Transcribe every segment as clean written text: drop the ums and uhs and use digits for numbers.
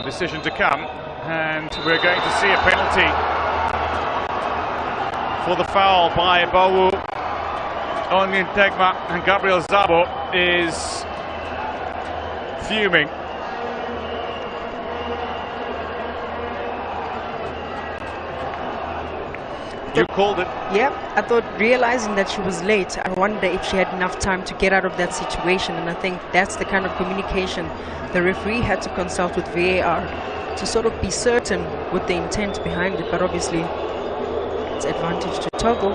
A decision to come, and we're going to see a penalty for the foul by Bawu on Integma, and Gabriel Zabo is fuming. You called it. Yeah, I thought, realizing that she was late, I wonder if she had enough time to get out of that situation, and I think that's the kind of communication the referee had to consult with VAR to sort of be certain with the intent behind it. But obviously it's advantage to Togo.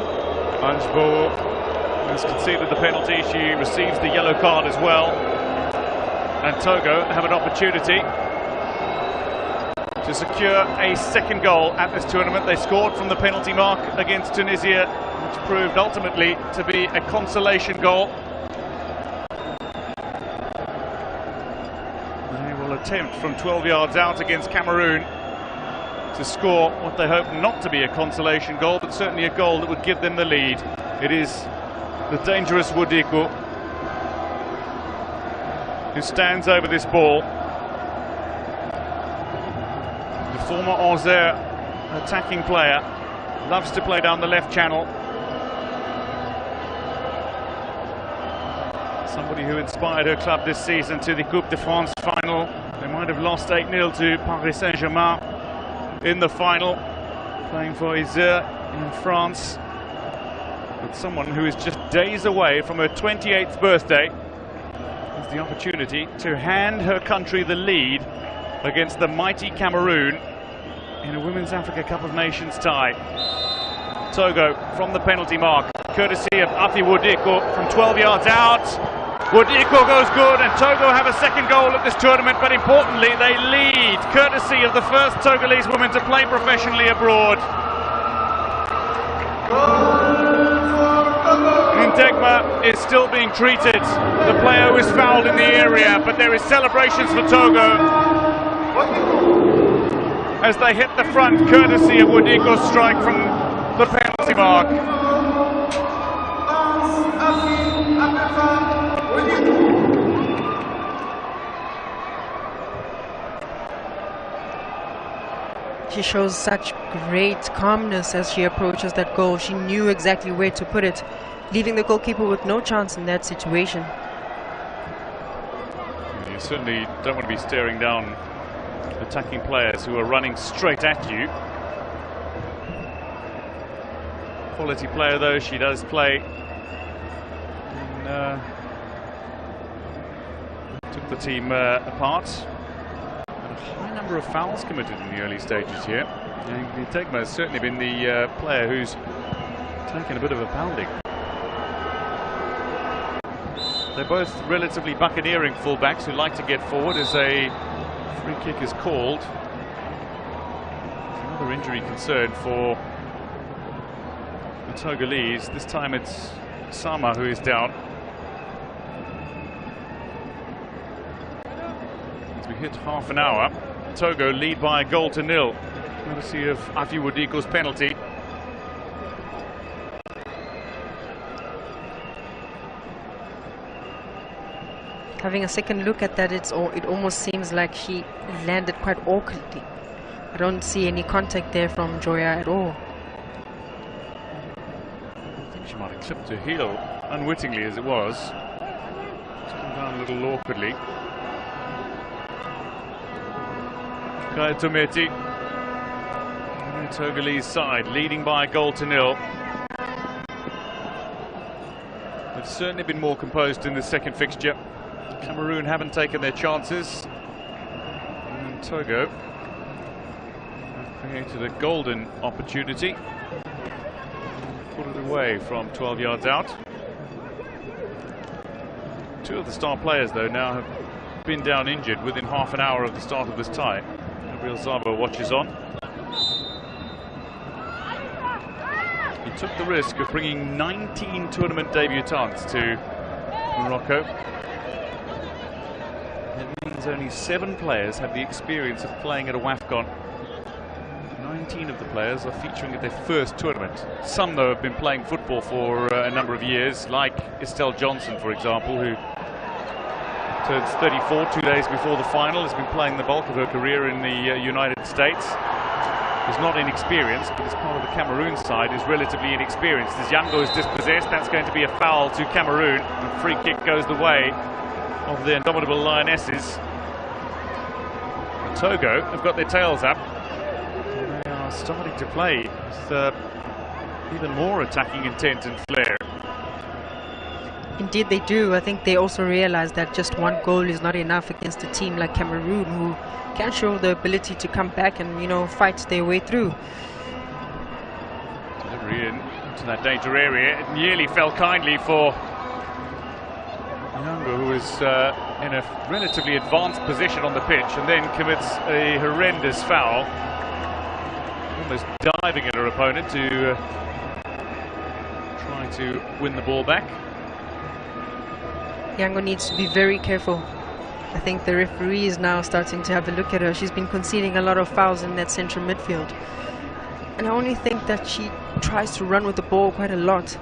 Anjbo has conceded the penalty. She receives the yellow card as well, and Togo have an opportunity to secure a second goal at this tournament. They scored from the penalty mark against Tunisia, which proved ultimately to be a consolation goal. They will attempt from 12 yards out against Cameroon to score what they hope not to be a consolation goal, but certainly a goal that would give them the lead. It is the dangerous Wodiko who stands over this ball. The former Auxerre attacking player loves to play down the left channel. Somebody who inspired her club this season to the Coupe de France final. They might have lost 8-0 to Paris Saint-Germain in the final, playing for Auxerre in France. But someone who is just days away from her 28th birthday has the opportunity to hand her country the lead against the mighty Cameroon in a Women's Africa Cup of Nations tie. Togo from the penalty mark, courtesy of Afi Wodiko from 12 yards out. Wodiko goes good, and Togo have a second goal at this tournament, but importantly they lead, courtesy of the first Togolese woman to play professionally abroad. Integma is still being treated, the player who is fouled in the area, but there is celebrations for Togo as they hit the front, courtesy of Wodiko's strike from the penalty mark. She shows such great calmness as she approaches that goal. She knew exactly where to put it, leaving the goalkeeper with no chance in that situation. You certainly don't want to be staring down attacking players who are running straight at you. Quality player though, she does play. Took the team apart. And a high number of fouls committed in the early stages here. And Integma has certainly been the player who's taken a bit of a pounding. They're both relatively buccaneering fullbacks who like to get forward as a free kick is called. Another injury concern for the Togolese. This time it's Sama who is down. As we hit half an hour, Togo lead by a goal to nil, courtesy of Afi Wodiko's penalty. Having a second look at that, it almost seems like she landed quite awkwardly. I don't see any contact there from Joya at all. I think she might have clipped her heel, unwittingly as it was. Just come down a little awkwardly. Kaya Tometi, the Togolese side, leading by a goal to nil. They've certainly been more composed in the second fixture. Cameroon haven't taken their chances, and Togo have created a golden opportunity. Put it away from 12 yards out. Two of the star players though now have been down injured within half an hour of the start of this tie. Gabriel Zabo watches on. He took the risk of bringing 19 tournament debutants to Morocco. It means only 7 players have the experience of playing at a Wafcon. 19 of the players are featuring at their first tournament. Some, though, have been playing football for a number of years, like Estelle Johnson, for example, who turns 34 2 days before the final, has been playing the bulk of her career in the United States. Is not inexperienced, but as part of the Cameroon side is relatively inexperienced. As Yango is dispossessed, that's going to be a foul to Cameroon. A free kick goes the way of the indomitable Lionesses. Togo have got their tails up. They are starting to play with even more attacking intent and flair. Indeed they do. I think they also realize that just one goal is not enough against a team like Cameroon, who can show the ability to come back and, you know, fight their way through. Delivery into that danger area. It nearly fell kindly for Yango, who is in a relatively advanced position on the pitch and then commits a horrendous foul, almost diving at her opponent to try to win the ball back. Yango needs to be very careful. I think the referee is now starting to have a look at her. She's been conceding a lot of fouls in that central midfield, and I only think that she tries to run with the ball quite a lot,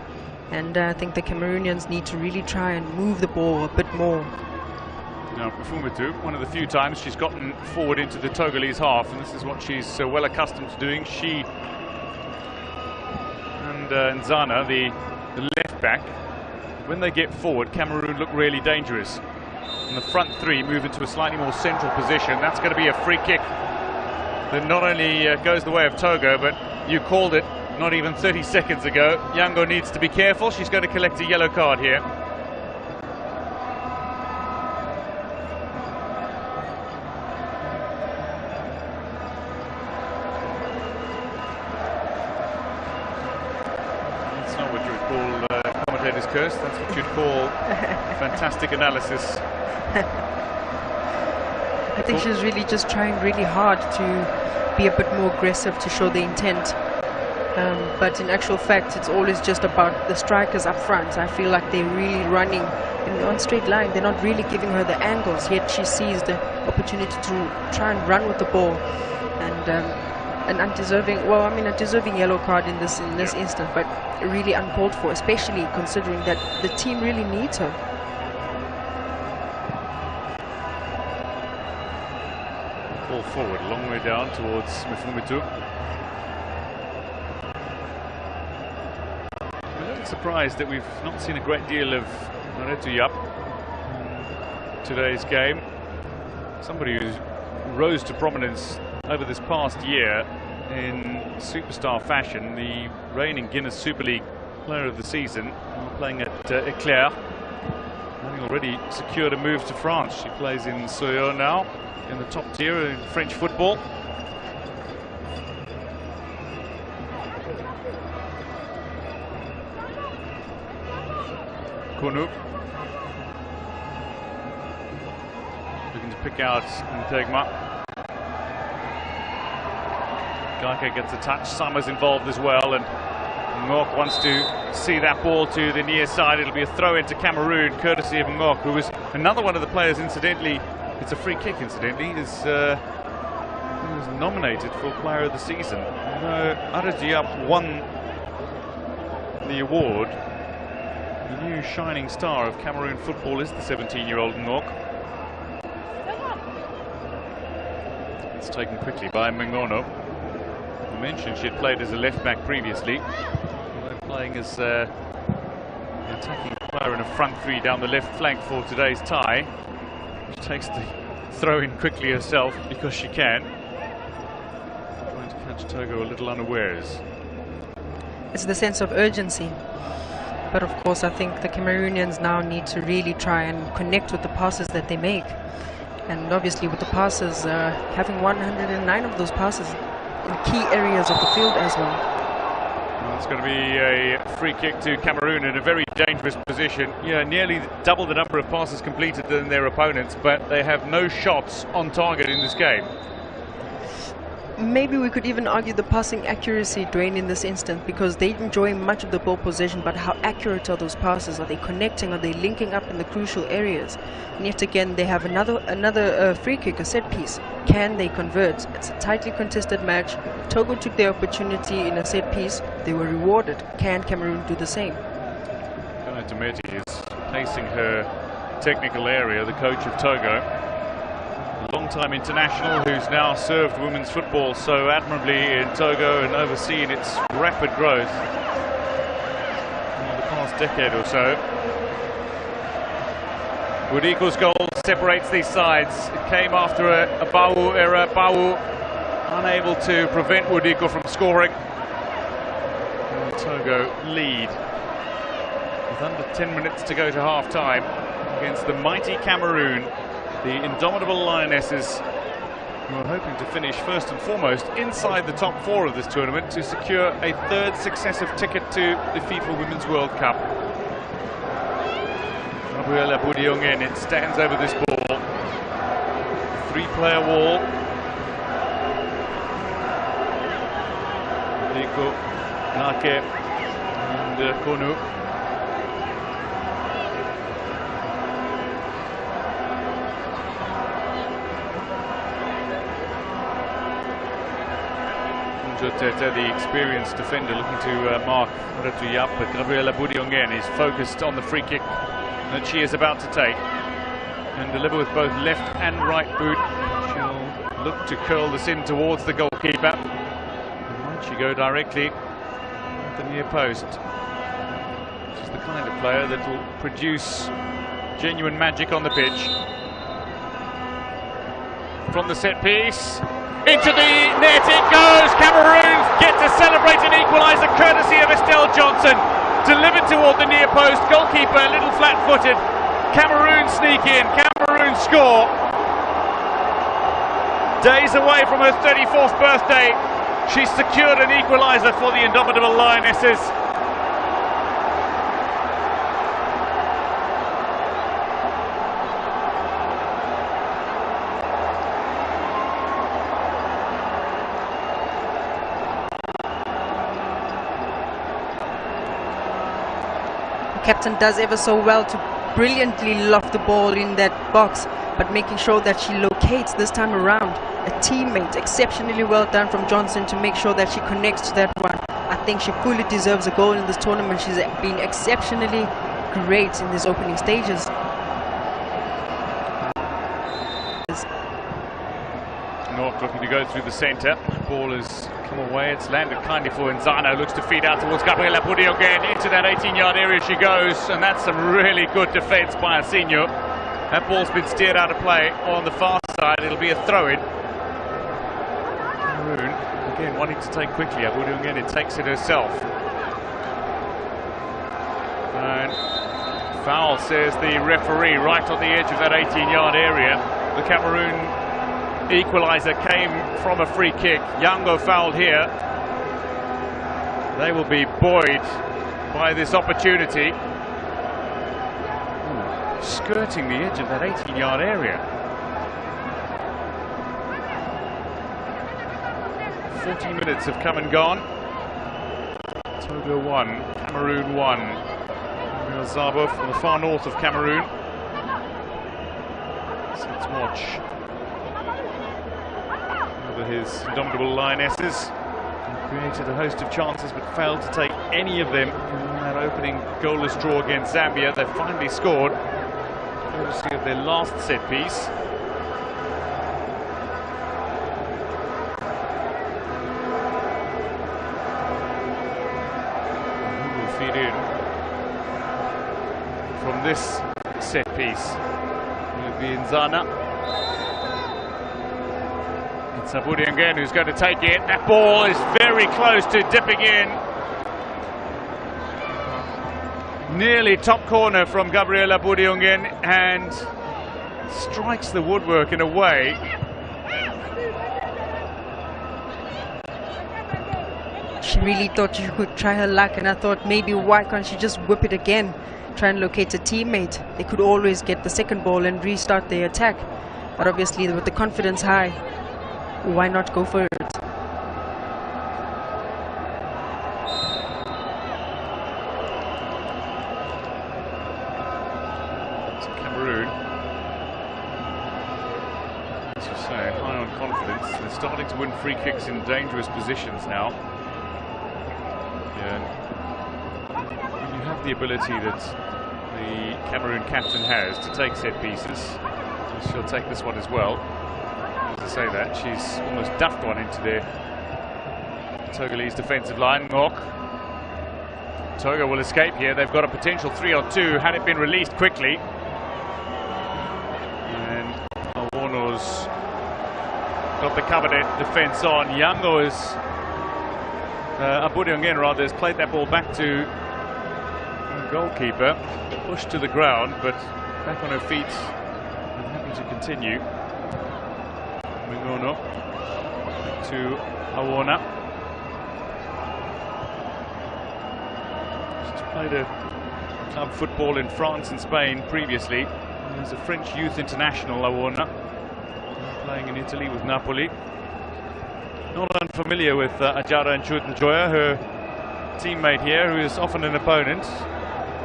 and I think the Cameroonians need to really try and move the ball a bit more. Now, Mfumetu, one of the few times she's gotten forward into the Togolese half, and this is what she's so well accustomed to doing. She and Nzana, the left back, when they get forward, Cameroon look really dangerous. And the front three move into a slightly more central position. That's going to be a free kick that not only goes the way of Togo, but you called it not even 30 seconds ago. Yango needs to be careful. She's going to collect a yellow card here. That's not what you would call commentator's curse. That's what you'd call fantastic analysis. I think she's really just trying really hard to be a bit more aggressive, to show the intent. But in actual fact, it's always just about the strikers up front. I feel like they're really running in one straight line. They're not really giving her the angles, yet she sees the opportunity to try and run with the ball. And an undeserving, well, I mean, a deserving yellow card in this instance, but really uncalled for, especially considering that the team really needs her. Ball forward, a long way down towards Mfumetu. I'm a little surprised that we've not seen a great deal of Naretu Yap in today's game. Somebody who rose to prominence over this past year in superstar fashion, the reigning Guinness Super League Player of the Season, playing at Eclair. Having already secured a move to France. She plays in Soyo now, in the top tier in French football. Kunu looking to pick out Ntegma. Gaika gets a touch, Summers involved as well, and Ngok wants to see that ball to the near side. It'll be a throw into Cameroon, courtesy of Ngok, who was another one of the players, incidentally, it's a free kick, incidentally, he was nominated for Player of the Season. Naretu Diop won the award. The new shining star of Cameroon football is the 17-year-old Ngok. It's taken quickly by Mengono. I mentioned she had played as a left-back previously. Although playing as an attacking player in a front three down the left flank for today's tie. She takes the throw in quickly herself because she can. Trying to catch Togo a little unawares. It's the sense of urgency. But of course, I think the Cameroonians now need to really try and connect with the passes that they make. And obviously with the passes, having 109 of those passes in key areas of the field as well. Well, it's going to be a free kick to Cameroon in a very dangerous position. Yeah, nearly double the number of passes completed than their opponents, but they have no shots on target in this game. Maybe we could even argue the passing accuracy, Dwayne, in this instance, because they enjoy much of the ball possession, but how accurate are those passes? Are they connecting? Are they linking up in the crucial areas? And yet again, they have another free kick, a set piece. Can they convert? It's a tightly contested match. Togo took their opportunity in a set piece. They were rewarded. Can Cameroon do the same? Tameti is placing her technical area, the coach of Togo. A long-time international who's now served women's football so admirably in Togo and overseen its rapid growth in the past decade or so. Woodiko's goal separates these sides. It came after a Bawu error. Bawu unable to prevent Woodiko from scoring. And the Togo lead with under 10 minutes to go to half-time against the mighty Cameroon, the indomitable Lionesses, who are hoping to finish first and foremost inside the top 4 of this tournament to secure a 3rd successive ticket to the FIFA Women's World Cup. Gabriela Budionghen, it stands over this ball. 3-player wall. Nico, Nake, and Konu. The experienced defender looking to mark Ratuyap, but Gabriela Budionghen is focused on the free kick that she is about to take and deliver with both left and right boot. She'll look to curl this in towards the goalkeeper. And might she go directly at the near post? She's the kind of player that will produce genuine magic on the pitch. From the set piece, into the net it goes. Cameroon get to celebrate an equaliser courtesy of Estelle Johnson. Delivered toward the near post. Goalkeeper a little flat-footed. Cameroon sneak in. Cameroon score. Days away from her 34th birthday, she's secured an equaliser for the indomitable Lionesses. Captain does ever so well to brilliantly loft the ball in that box, but making sure that she locates this time around a teammate. Exceptionally well done from Johnson to make sure that she connects to that one. I think she fully deserves a goal in this tournament. She's been exceptionally great in these opening stages. North looking to go through the centre. Ball has come away. It's landed kindly for Nzano. Looks to feed out towards Gabriela Budionghen. Into that 18-yard area she goes, and that's some really good defence by Asinho. That ball's been steered out of play on the far side. It'll be a throw-in. Cameroon again wanting to take quickly. Budionghen, it takes it herself. And foul, says the referee, right on the edge of that 18-yard area. The Cameroon equaliser came from a free kick. Yango fouled here. They will be buoyed by this opportunity. Ooh, skirting the edge of that 18-yard area. 40 minutes have come and gone. Togo 1, Cameroon 1. Zabo from the far north of Cameroon. So let's watch his indomitable Lionesses. Created a host of chances but failed to take any of them in that opening goalless draw against Zambia. They finally scored courtesy of their last set piece. And who will feed in from this set piece? Will it be Nzana? Budionghen who's going to take it. That ball is very close to dipping in. Nearly top corner from Gabriela Budionghen, and strikes the woodwork in a way. She really thought she could try her luck, and I thought maybe why can't she just whip it again, try and locate a teammate. They could always get the second ball and restart their attack, but obviously with the confidence high, why not go for it? So Cameroon, as you say, high on confidence. They're starting to win free kicks in dangerous positions now. Yeah. When you have the ability that the the Cameroon captain has to take set pieces. So she'll take this one as well. As I say that, she's almost duffed one into the Togolese defensive line. Ngok. Togo will escape here. They've got a potential 3-on-2 had it been released quickly. And Awono's got the covered defence on. Yango is Abudiongen rather has played that ball back to the goalkeeper, pushed to the ground, but back on her feet and happy to continue. Mingono to Awona. She's played a club football in France and Spain previously. As a French youth international, Awona, playing in Italy with Napoli. Not unfamiliar with Ajara Njoya, her teammate here, who is often an opponent.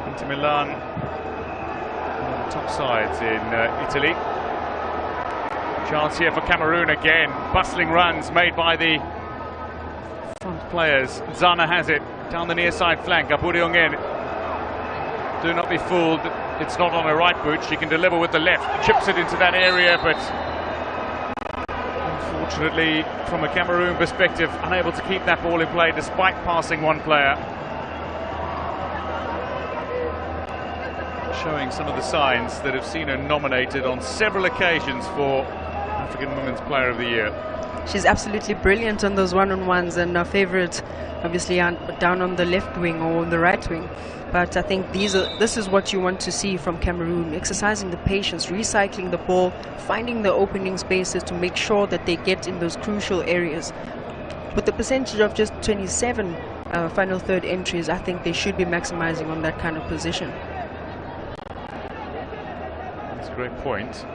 Inter Milan, one of the top sides in Italy. Chance here for Cameroon again. Bustling runs made by the front players. Zana has it down the near side flank. Abudiongen. Do not be fooled. It's not on her right boot. She can deliver with the left. Chips it into that area, but unfortunately, from a Cameroon perspective, unable to keep that ball in play despite passing one player. Showing some of the signs that have seen her nominated on several occasions for African Women's Player of the Year. She's absolutely brilliant on those one-on-ones, and our favourite obviously down on the left wing or on the right wing. But I think this is what you want to see from Cameroon, exercising the patience, recycling the ball, finding the opening spaces to make sure that they get in those crucial areas. With the percentage of just 27 final third entries, I think they should be maximizing on that kind of position. That's a great point.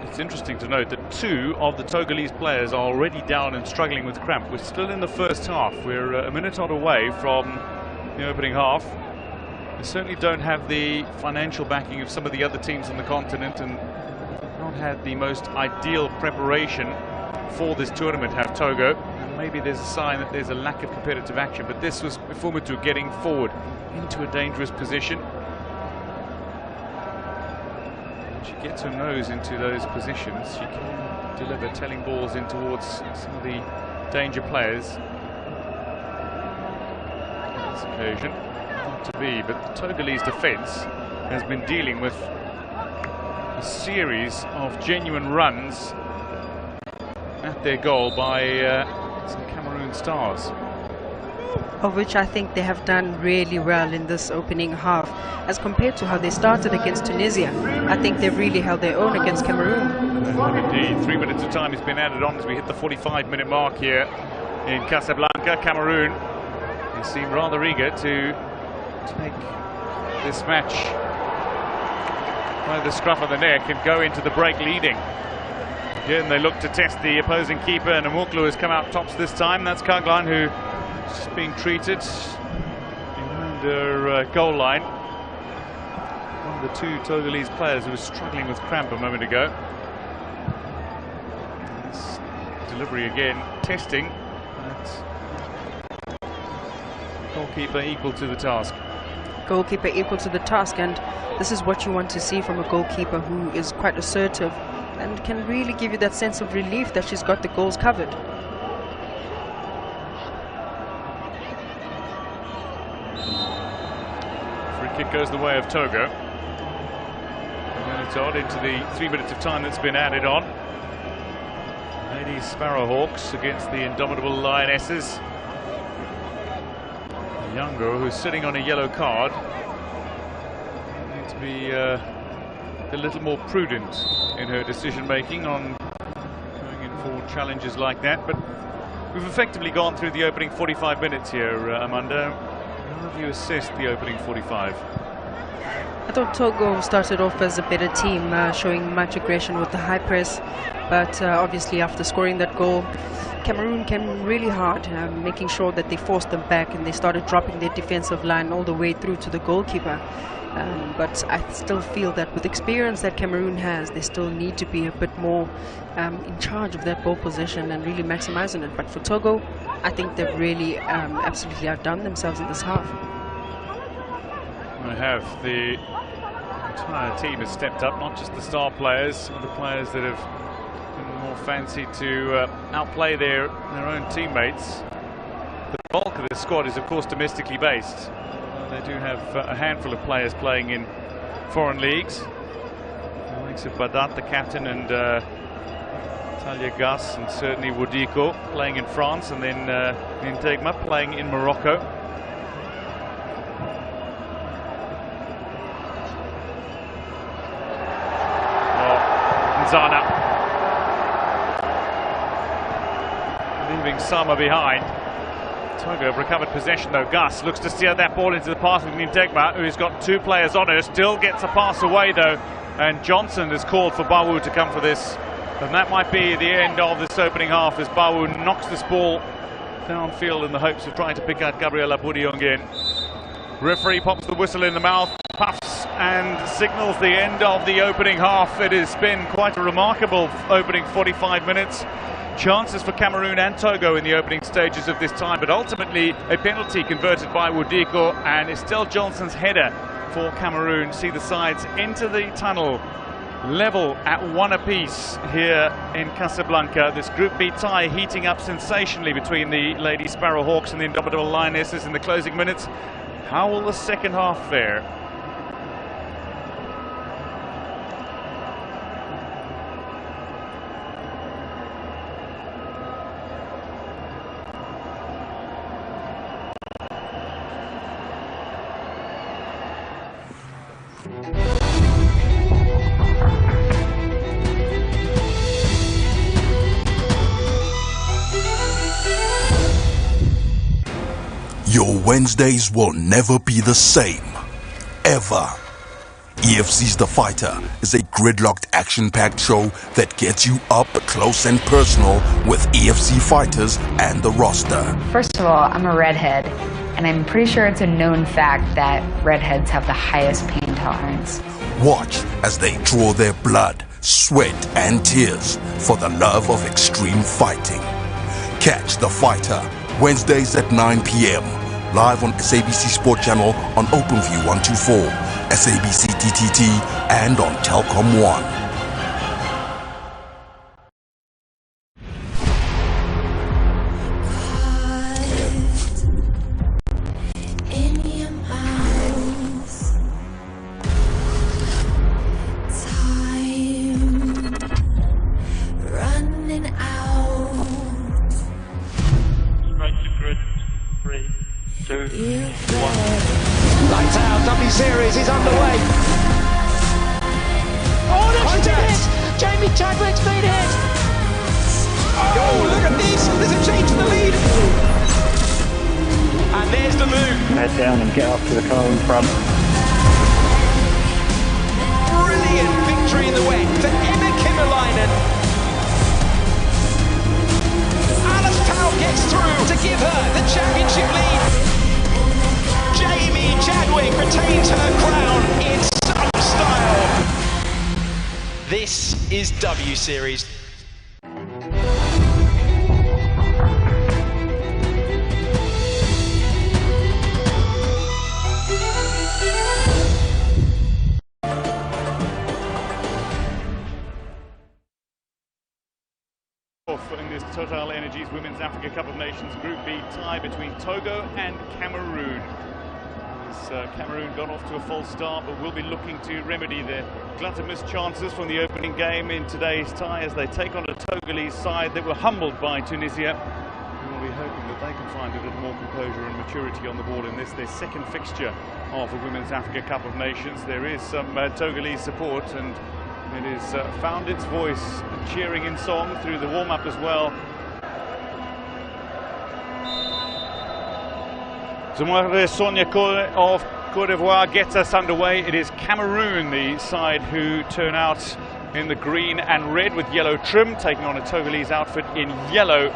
It's interesting to note that 2 of the Togolese players are already down and struggling with cramp. We're still in the first half. We're a minute odd away from the opening half. We certainly don't have the financial backing of some of the other teams on the continent, and not had the most ideal preparation for this tournament, have Togo. And maybe there's a sign that there's a lack of competitive action, but this was Ifumutu getting forward into a dangerous position. She gets her nose into those positions. She can deliver telling balls in towards some of the danger players. On this occasion, not to be, but the Togolese defence has been dealing with a series of genuine runs at their goal by some Cameroon stars. Of which I think they have done really well in this opening half. As compared to how they started against Tunisia, I think they've really held their own against Cameroon. Indeed, 3 minutes of time has been added on as we hit the 45-minute mark here in Casablanca. Cameroon, they seem rather eager to take this match by the scruff of the neck and go into the break leading. Again, they look to test the opposing keeper, and Amuklu has come out tops this time. That's Kaglan, who is being treated behind her goal line. One of the 2 Togolese players who was struggling with cramp a moment ago. This delivery again, testing. But goalkeeper equal to the task. Goalkeeper equal to the task, and this is what you want to see from a goalkeeper who is quite assertive and can really give you that sense of relief that she's got the goals covered. Free kick goes the way of Togo. And it's odd into the 3 minutes of time that's been added on. Lady Sparrowhawks against the indomitable Lionesses. Yango, who's sitting on a yellow card, needs to be a little more prudent in her decision making on going in for challenges like that. But we've effectively gone through the opening 45 minutes here, Amanda. How have you assessed the opening 45? I thought Togo started off as a better team, showing much aggression with the high press, but obviously after scoring that goal, Cameroon came really hard, making sure that they forced them back, and they started dropping their defensive line all the way through to the goalkeeper. But I still feel that with experience that Cameroon has, they still need to be a bit more in charge of that ball possession and really maximizing it. But for Togo, I think they've really absolutely outdone themselves in this half. I have the entire team has stepped up, not just the star players, but the players that have been more fancy to outplay their own teammates. The bulk of the squad is, of course, domestically based. They do have a handful of players playing in foreign leagues. The likes of Badat, the captain, and Talia Gas, and certainly Wodiko playing in France, and then Ndegma playing in Morocco. Nzana leaving Sama behind. Togo have recovered possession though. Gus looks to steer that ball into the path of Ndegma, who's got two players on her. Still gets a pass away though, and Johnson has called for Bawu to come for this. And that might be the end of this opening half as Bawu knocks this ball downfield in the hopes of trying to pick out Gabriela Budiongen. Referee pops the whistle in the mouth, puffs and signals the end of the opening half. It has been quite a remarkable opening 45 minutes. Chances for Cameroon and Togo in the opening stages of this time, but ultimately a penalty converted by Wodiko, and Estelle Johnson's header for Cameroon see the sides into the tunnel. Level at 1 apiece here in Casablanca. This Group B tie heating up sensationally between the Lady Sparrowhawks and the Indomitable Lionesses in the closing minutes. How will the second half fare? Your Wednesdays will never be the same, ever. EFC's The Fighter is a gridlocked, action-packed show that gets you up close and personal with EFC fighters and the roster. First of all, I'm a redhead, and I'm pretty sure it's a known fact that redheads have the highest pain tolerance. Watch as they draw their blood, sweat, and tears for the love of extreme fighting. Catch The Fighter Wednesdays at 9 p.m. live on SABC Sport Channel on OpenView 124, SABC TTT, and on Telkom 1. Lights out, W Series is underway. Oh, that's hit! Jamie Chadwick's been hit! Oh, look at this! There's a change in the lead! And there's the move. Head down and get up to the car in front. Brilliant victory in the wet for Emma Kimmerleinen. Alice Powell gets through to give her the championship lead. Jamie Chadwick retains her crown in some style. This is W Series. In this Total Energies Women's Africa Cup of Nations Group B tie between Togo and Cameroon. Cameroon got off to a false start, but will be looking to remedy their glut of missed chances from the opening game in today's tie as they take on a Togolese side that were humbled by Tunisia. We will be hoping that they can find a little more composure and maturity on the ball in this, their second fixture of the Women's Africa Cup of Nations. There is some Togolese support, and it has found its voice cheering in song through the warm-up as well. Zumware Sonia of Cote d'Ivoire gets us underway. It is Cameroon, the side who turn out in the green and red with yellow trim, taking on a Togolese outfit in yellow.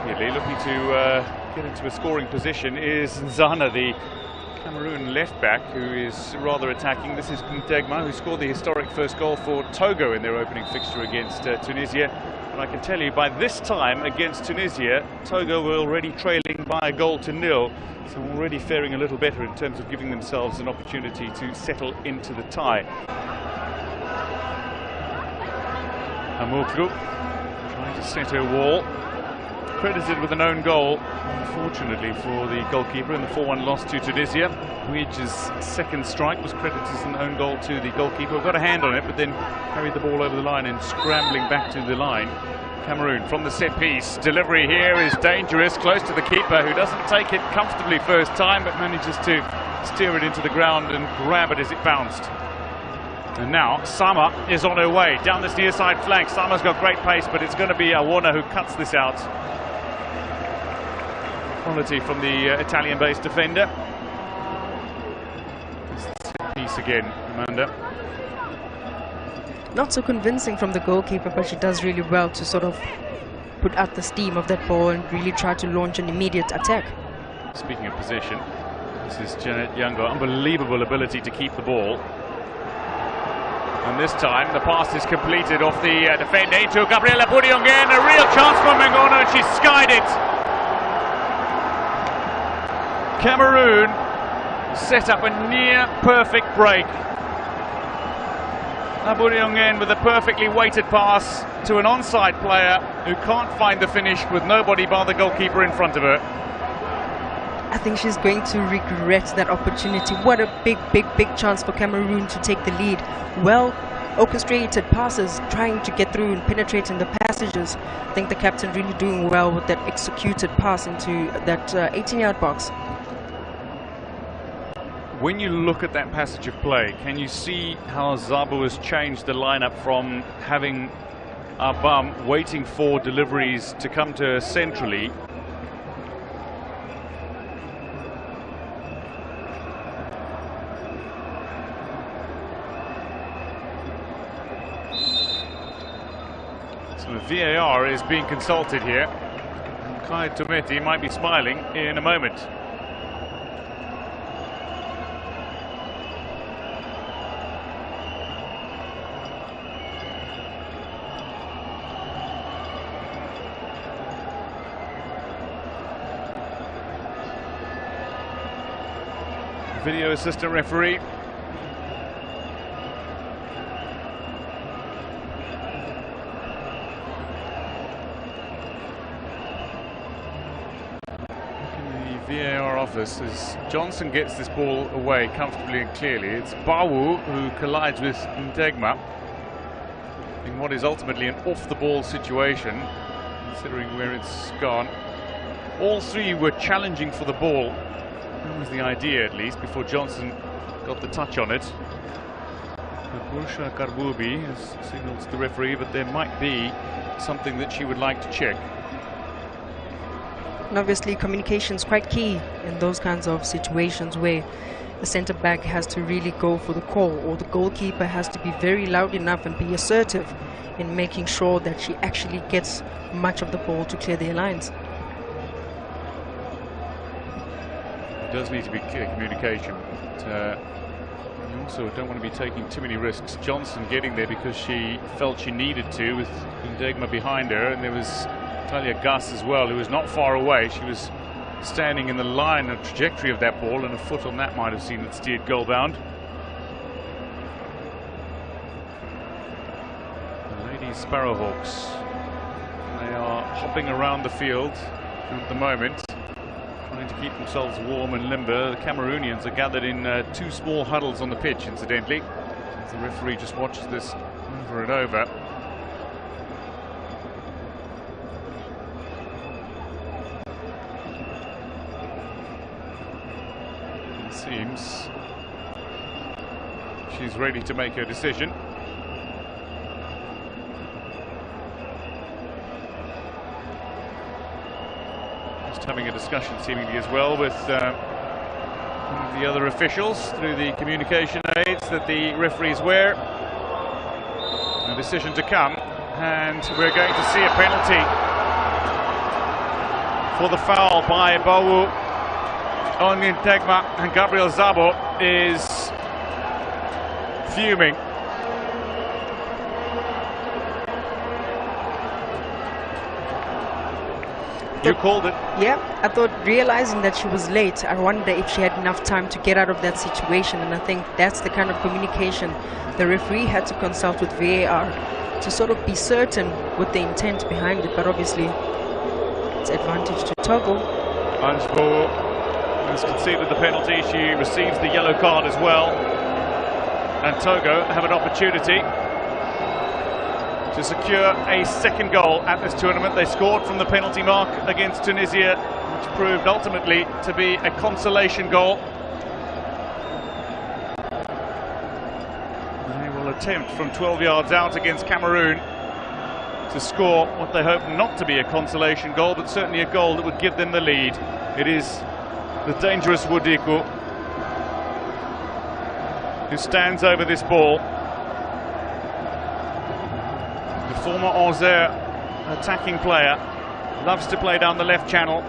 Immediately looking to get into a scoring position is Nzana, the Cameroon left back, who is rather attacking. This is Ndegma, who scored the historic first goal for Togo in their opening fixture against Tunisia. But I can tell you, by this time against Tunisia, Togo were already trailing by a goal to nil, so already faring a little better in terms of giving themselves an opportunity to settle into the tie. Amokru trying to set her wall, credited with an own goal, unfortunately for the goalkeeper, in the 4-1 loss to Tunisia. Ouidja's second strike was credited as an own goal to the goalkeeper. Got a hand on it, but then carried the ball over the line and scrambling back to the line. Cameroon from the set piece. Delivery here is dangerous, close to the keeper, who doesn't take it comfortably first time, but manages to steer it into the ground and grab it as it bounced. And now Sama is on her way down this near side flank. Sama's got great pace, but it's going to be Awona who cuts this out. Quality from the Italian-based defender. Set piece again, Amanda. Not so convincing from the goalkeeper, but she does really well to sort of put out the steam of that ball and really try to launch an immediate attack. Speaking of possession, this is Janet Yango. Unbelievable ability to keep the ball. And this time the pass is completed off the defender into Gabriela Budiongen. A real chance for Mengono, and she's skied it. Cameroon set up a near perfect break. Budiongen with a perfectly weighted pass to an onside player who can't find the finish with nobody but the goalkeeper in front of her. I think she's going to regret that opportunity. What a big chance for Cameroon to take the lead. Well orchestrated passes, trying to get through and penetrate in the passages. I think the captain really doing well with that executed pass into that 18-yard box. When you look at that passage of play, can you see how Zabo has changed the lineup from having Abam waiting for deliveries to come to her centrally? So the VAR is being consulted here. Kai Tometi might be smiling in a moment. Video assistant referee. In the VAR office, as Johnson gets this ball away comfortably and clearly, it's Bawu who collides with Ndegma in what is ultimately an off-the-ball situation, considering where it's gone. All three were challenging for the ball. That was the idea, at least, before Johnson got the touch on it. Bursha Karbubi has signalled to the referee, but there might be something that she would like to check. And obviously communication is quite key in those kinds of situations where the centre-back has to really go for the call, or the goalkeeper has to be very loud enough and be assertive in making sure that she actually gets much of the ball to clear their lines. There does need to be clear communication, but you also don't want to be taking too many risks. Johnson getting there because she felt she needed to, with Ndegma behind her, and there was Talia Gus as well, who was not far away. She was standing in the line and trajectory of that ball, and a foot on that might have seen it steered goal bound. The Ladies Sparrowhawks, they are hopping around the field at the moment, trying to keep themselves warm and limber. The Cameroonians are gathered in two small huddles on the pitch, incidentally, as the referee just watches this over and over. It seems she's ready to make her decision. Having a discussion seemingly as well with one of the other officials through the communication aids that the referees wear. A decision to come, and we're going to see a penalty for the foul by Bawu on Ndegma, and Gabriel Zabo is fuming. You called it. Yeah, I thought realizing that she was late, I wonder if she had enough time to get out of that situation, and I think that's the kind of communication the referee had to consult with VAR to sort of be certain with the intent behind it. But obviously, it's advantage to Togo. Anspo has conceded the penalty. She receives the yellow card as well, and Togo have an opportunity to secure a second goal at this tournament. They scored from the penalty mark against Tunisia, which proved ultimately to be a consolation goal. They will attempt from 12 yards out against Cameroon to score what they hope not to be a consolation goal, but certainly a goal that would give them the lead. It is the dangerous Wodiko who stands over this ball. The former Auxerre attacking player, loves to play down the left channel.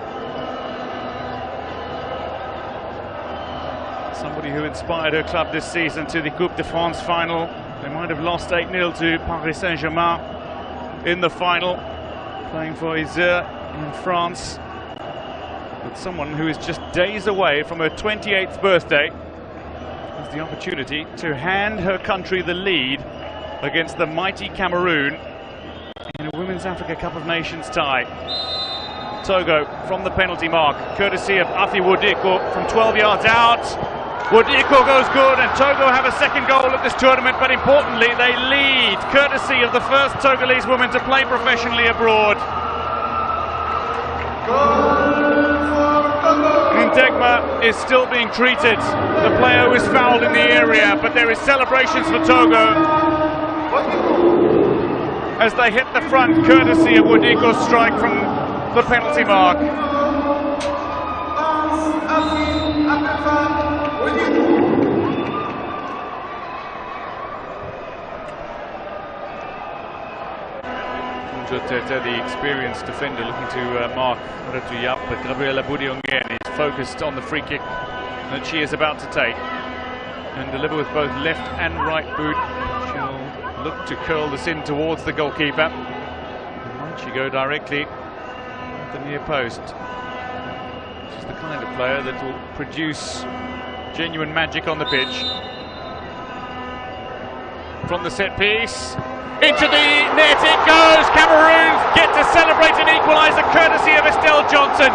Somebody who inspired her club this season to the Coupe de France final. They might have lost 8-0 to Paris Saint-Germain in the final, playing for Auxerre in France. But someone who is just days away from her 28th birthday has the opportunity to hand her country the lead against the mighty Cameroon in a Women's Africa Cup of Nations tie. Togo from the penalty mark, courtesy of Afi Wodiko from 12 yards out. Wodiko goes good, and Togo have a second goal at this tournament, but importantly they lead, courtesy of the first Togolese woman to play professionally abroad. Ndegma is still being treated, the player who was fouled in the area, but there is celebrations for Togo as they hit the front, courtesy of Wodiko's strike from the penalty mark. The experienced defender looking to mark Retuyap, but Gabriela Budiongen is focused on the free kick that she is about to take and deliver with both left and right boot. She'll look to curl this in towards the goalkeeper. And might she go directly at the near post? She's the kind of player that will produce genuine magic on the pitch. From the set piece, into the net it goes. Cameroon get to celebrate an equaliser courtesy of Estelle Johnson.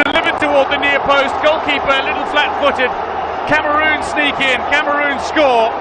Delivered toward the near post. Goalkeeper a little flat-footed. Cameroon sneak in. Cameroon score.